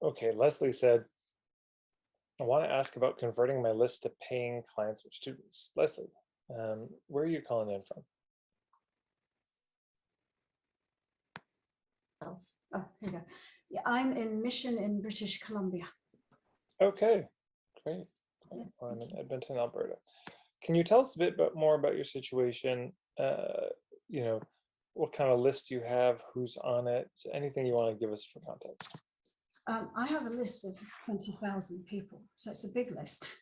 Okay, Leslie said, I want to ask about converting my list to paying clients or students. Leslie, where are you calling in from? Oh, here you go. Yeah, I'm in Mission in British Columbia. Okay, great. I'm in Edmonton, Alberta. Can you tell us a bit more about your situation? You know, what kind of list you have, who's on it, anything you want to give us for context? I have a list of 20,000 people, so it's a big list.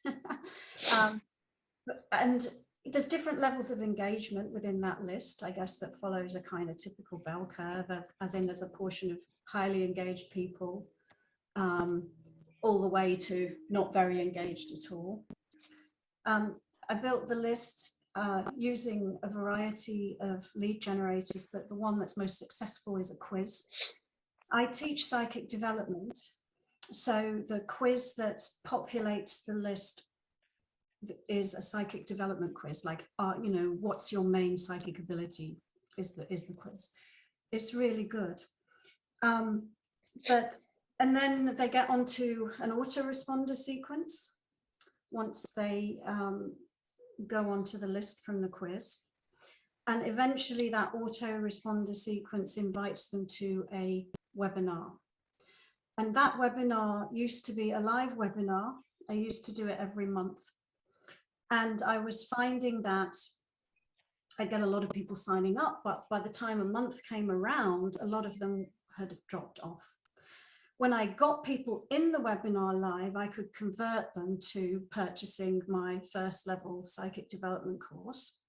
And there's different levels of engagement within that list, I guess, that follows a kind of typical bell curve, as in there's a portion of highly engaged people, all the way to not very engaged at all. I built the list using a variety of lead generators, but the one that's most successful is a quiz. I teach psychic development, so the quiz that populates the list is a psychic development quiz, like, you know, what's your main psychic ability is the quiz. It's really good. And then they get onto an autoresponder sequence once they go onto the list from the quiz. And eventually that autoresponder sequence invites them to a webinar. And that webinar used to be a live webinar. I used to do it every month. And I was finding that I get a lot of people signing up, but by the time a month came around, a lot of them had dropped off. When I got people in the webinar live, I could convert them to purchasing my first level psychic development course.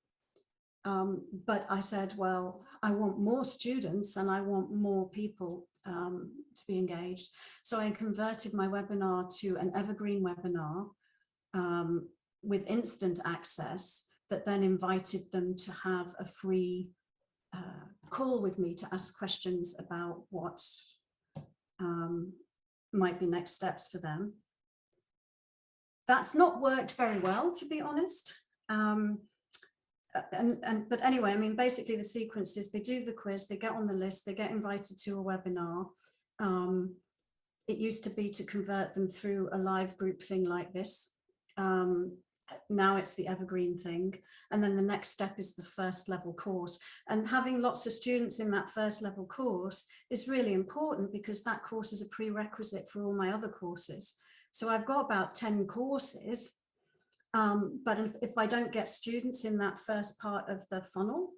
But I said, well, I want more students and I want more people to be engaged. So I converted my webinar to an evergreen webinar with instant access that then invited them to have a free call with me to ask questions about what might be next steps for them. That's not worked very well, to be honest. But anyway, I mean, basically the sequence is they do the quiz, they get on the list, they get invited to a webinar. It used to be to convert them through a live group thing like this. Now it's the evergreen thing. And then the next step is the first level course. And having lots of students in that first level course is really important because that course is a prerequisite for all my other courses. So I've got about 10 courses. But if I don't get students in that first part of the funnel,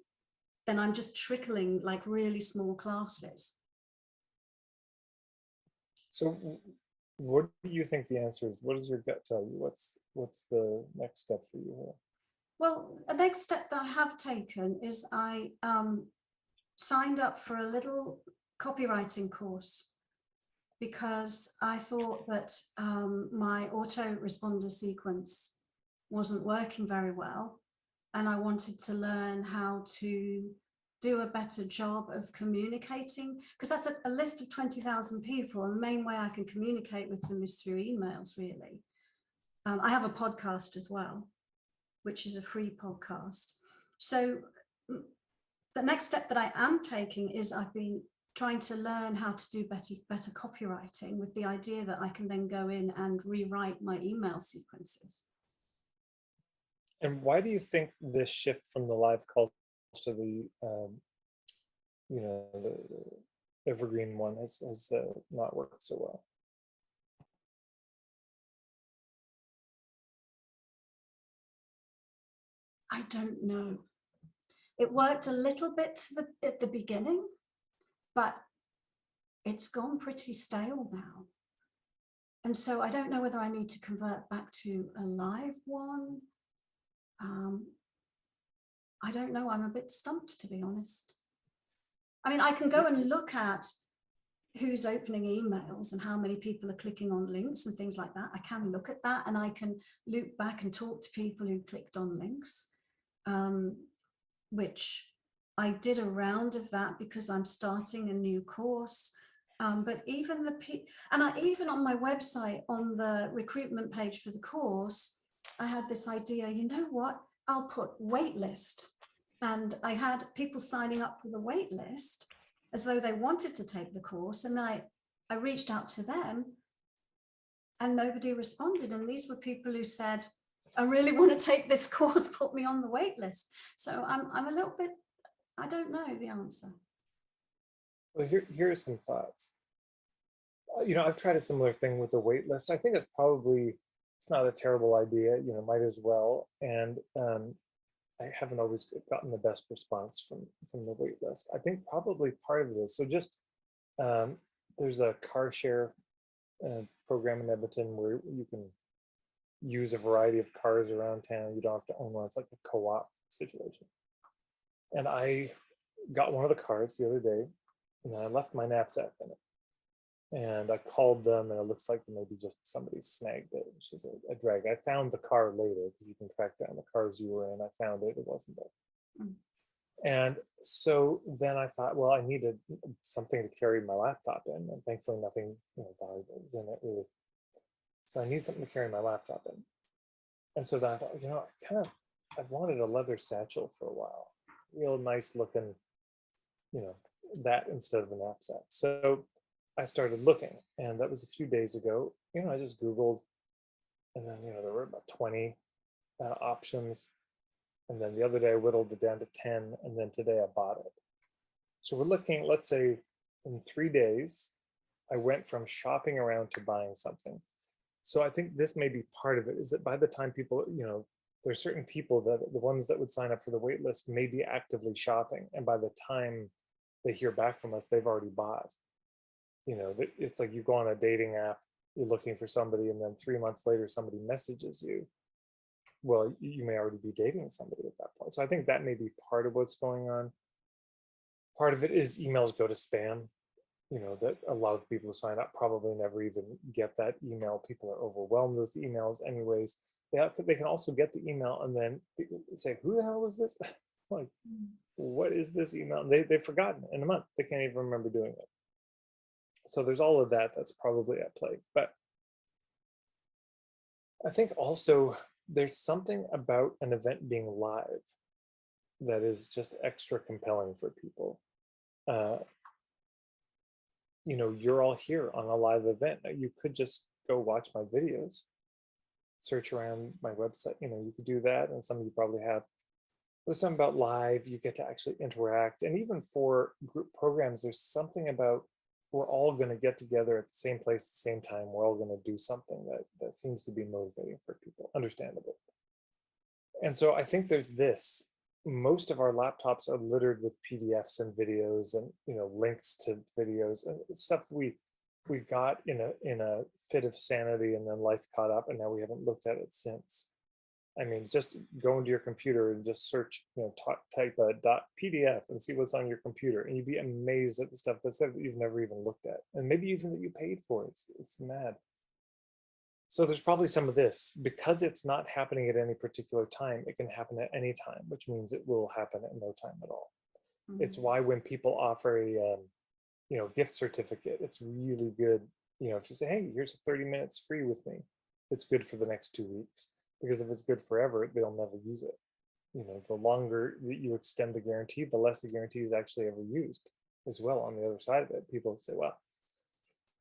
then I'm just trickling like really small classes. So what do you think the answer is? What does your gut tell you? What's the next step for you here? Well, the next step that I have taken is I signed up for a little copywriting course because I thought that my autoresponder sequence wasn't working very well. And I wanted to learn how to do a better job of communicating, because that's a list of 20,000 people. And the main way I can communicate with them is through emails, really. I have a podcast as well, which is a free podcast. So the next step that I am taking is I've been trying to learn how to do better copywriting with the idea that I can then go in and rewrite my email sequences. And why do you think this shift from the live calls to the, you know, the evergreen one has not worked so well? I don't know. It worked a little bit at the beginning, but it's gone pretty stale now. And so I don't know whether I need to convert back to a live one. I don't know. I'm a bit stumped, to be honest. I mean, I can go and look at who's opening emails and how many people are clicking on links and things like that. I can look at that and I can loop back and talk to people who clicked on links, which I did a round of that because I'm starting a new course. But even even on my website, on the recruitment page for the course, I had this idea, you know what, I'll put wait list. And I had people signing up for the wait list as though they wanted to take the course. And then I reached out to them and nobody responded. And these were people who said, I really want to take this course, put me on the wait list. So I'm a little bit, I don't know the answer. Well, here are some thoughts. I've tried a similar thing with the wait list. I think it's not a terrible idea, might as well. And I haven't always gotten the best response from the wait list. I think probably part of it is, so just, there's a car share program in Edmonton where you can use a variety of cars around town. You don't have to own one. It's like a co-op situation. And I got one of the cars the other day, and I left my knapsack in it. And I called them, and it looks like maybe just somebody snagged it, which is a drag. I found the car later because you can track down the cars you were in. I found it wasn't there. Mm. And so then I thought, well, I needed something to carry my laptop in, and thankfully nothing valuable was in it really. So I need something to carry my laptop in. And so then I thought, I've wanted a leather satchel for a while, real nice looking, that instead of a knapsack. So I started looking, and that was a few days ago. I just Googled, and then, there were about 20 options. And then the other day I whittled it down to 10, and then today I bought it. So we're looking, let's say in 3 days, I went from shopping around to buying something. So I think this may be part of it, is that by the time people, there's certain people that the ones that would sign up for the wait list may be actively shopping. And by the time they hear back from us, they've already bought. It's like you go on a dating app, you're looking for somebody, and then 3 months later, somebody messages you. Well, you may already be dating somebody at that point. So I think that may be part of what's going on. Part of it is emails go to spam, that a lot of people who sign up probably never even get that email. People are overwhelmed with emails anyways. They can also get the email and then say, who the hell is this? Like, what is this email? And they've forgotten in a month. They can't even remember doing it. So there's all of that that's probably at play. But I think also there's something about an event being live that is just extra compelling for people. You're all here on a live event. You could just go watch my videos, search around my website. You could do that, and some of you probably have. There's something about live. You get to actually interact, and even for group programs, there's something about we're all going to get together at the same place at the same time. We're all going to do something that seems to be motivating for people, understandable. And so I think there's this. Most of our laptops are littered with PDFs and videos and links to videos and stuff we got in a fit of sanity, and then life caught up, and now we haven't looked at it since. I mean, just go into your computer and just search, type a .pdf and see what's on your computer, and you'd be amazed at the stuff that you've never even looked at, and maybe even that you paid for. It's mad. So there's probably some of this, because it's not happening at any particular time. It can happen at any time, which means it will happen at no time at all. Mm-hmm. It's why when people offer a gift certificate, it's really good. If you say, hey, here's 30 minutes free with me, it's good for the next 2 weeks. Because if it's good forever, they'll never use it. The longer that you extend the guarantee, the less the guarantee is actually ever used as well. On the other side of it, people say, well,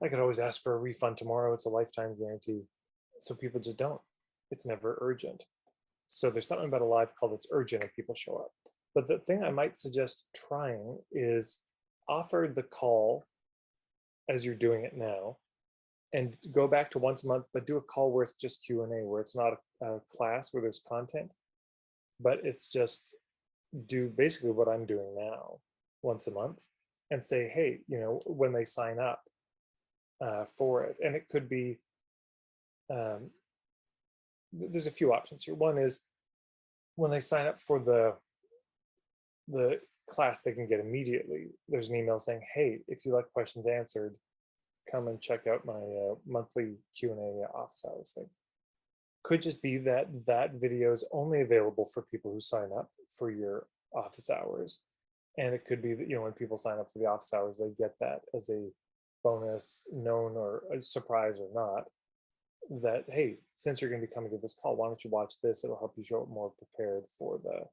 I could always ask for a refund tomorrow. It's a lifetime guarantee. So people just don't. It's never urgent. So there's something about a live call that's urgent if people show up. But the thing I might suggest trying is offer the call as you're doing it now, and go back to once a month, but do a call where it's just Q&A, where it's not a class where there's content, but it's just do basically what I'm doing now once a month, and say, hey, when they sign up for it. And it could be, there's a few options here. One is when they sign up for the class, they can get immediately. There's an email saying, hey, if you like questions answered, come and check out my monthly Q&A office hours thing. Could just be that video is only available for people who sign up for your office hours. And it could be that, when people sign up for the office hours, they get that as a bonus, known or a surprise or not, that, hey, since you're going to be coming to this call, why don't you watch this? It'll help you show up more prepared for the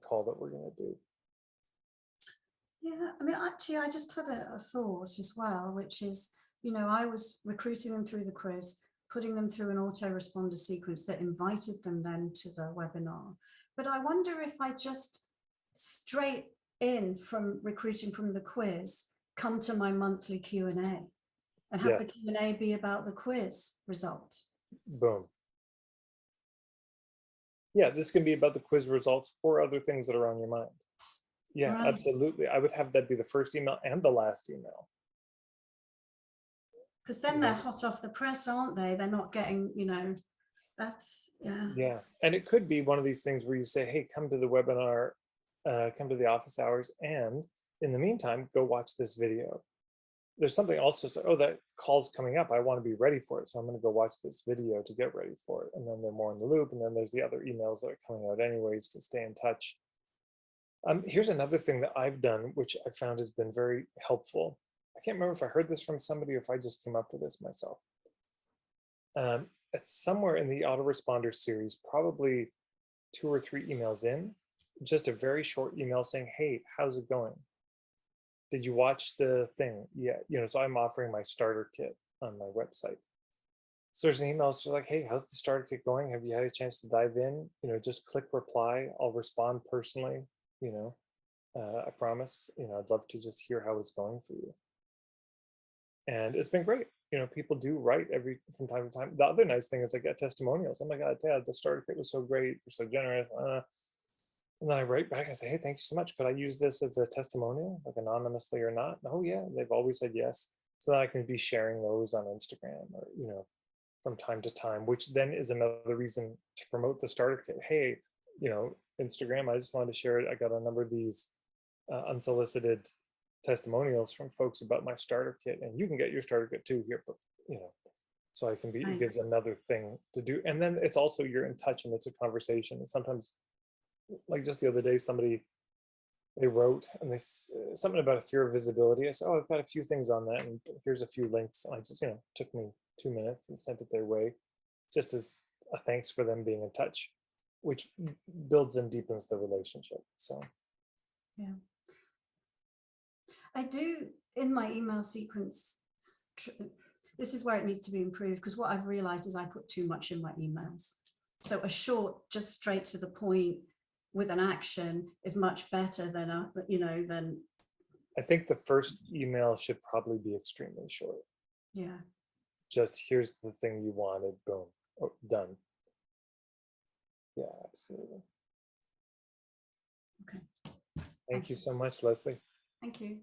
call that we're going to do. Yeah, I mean, actually, I just had a thought as well, which is, I was recruiting them through the quiz. putting them through an autoresponder sequence that invited them then to the webinar. But I wonder if I just straight in from recruiting from the quiz, come to my monthly Q&A and have the Yes. Q&A be about the quiz result. Boom. Yeah, this can be about the quiz results or other things that are on your mind. Yeah, Right. absolutely. I would have that be the first email and the last email. Because then they're hot off the press, aren't they? They're not getting, you know, that's, yeah. Yeah, and it could be one of these things where you say, hey, come to the webinar, come to the office hours, and in the meantime, go watch this video. There's something also, so, oh, that call's coming up. I want to be ready for it. So I'm going to go watch this video to get ready for it. And then they're more in the loop. And then there's the other emails that are coming out anyways to stay in touch. Here's another thing that I've done, which I found has been very helpful. I can't remember if I heard this from somebody or if I just came up with this myself. It's somewhere in the autoresponder series, probably 2 or 3 emails in, just a very short email saying, hey, how's it going? Did you watch the thing? Yeah, you know, so I'm offering my starter kit on my website. So there's an email, so like, hey, how's the starter kit going? Have you had a chance to dive in? You know, just click reply. I'll respond personally, you know, I promise, you know, I'd love to just hear how it's going for you. And it's been great. You know, people do write from time to time. The other nice thing is I get testimonials. Oh my God, Dad, the starter kit was so great. You're so generous. And then I write back, I say, hey, thank you so much. Could I use this as a testimonial, like anonymously or not? Oh yeah, they've always said yes. So then I can be sharing those on Instagram or, you know, from time to time, which then is another reason to promote the starter kit. Hey, you know, Instagram, I just wanted to share it. I got a number of these unsolicited testimonials from folks about my starter kit, and you can get your starter kit too here, but you know, so I can be, it gives another thing to do. And then it's also, you're in touch and it's a conversation. And sometimes, like just the other day, they wrote and they something about a fear of visibility. I said, oh, I've got a few things on that, and here's a few links. And I just, you know, took me 2 minutes and sent it their way, just as a thanks for them being in touch, which builds and deepens the relationship. So yeah, I do in my email sequence. This is where it needs to be improved, because what I've realized is I put too much in my emails. So a short, just straight to the point with an action is much better than a, you know, than. I think the first email should probably be extremely short. Yeah. Just here's the thing you wanted, boom, oh, done. Yeah, absolutely. Okay. Thank you so much, Leslie. Thank you.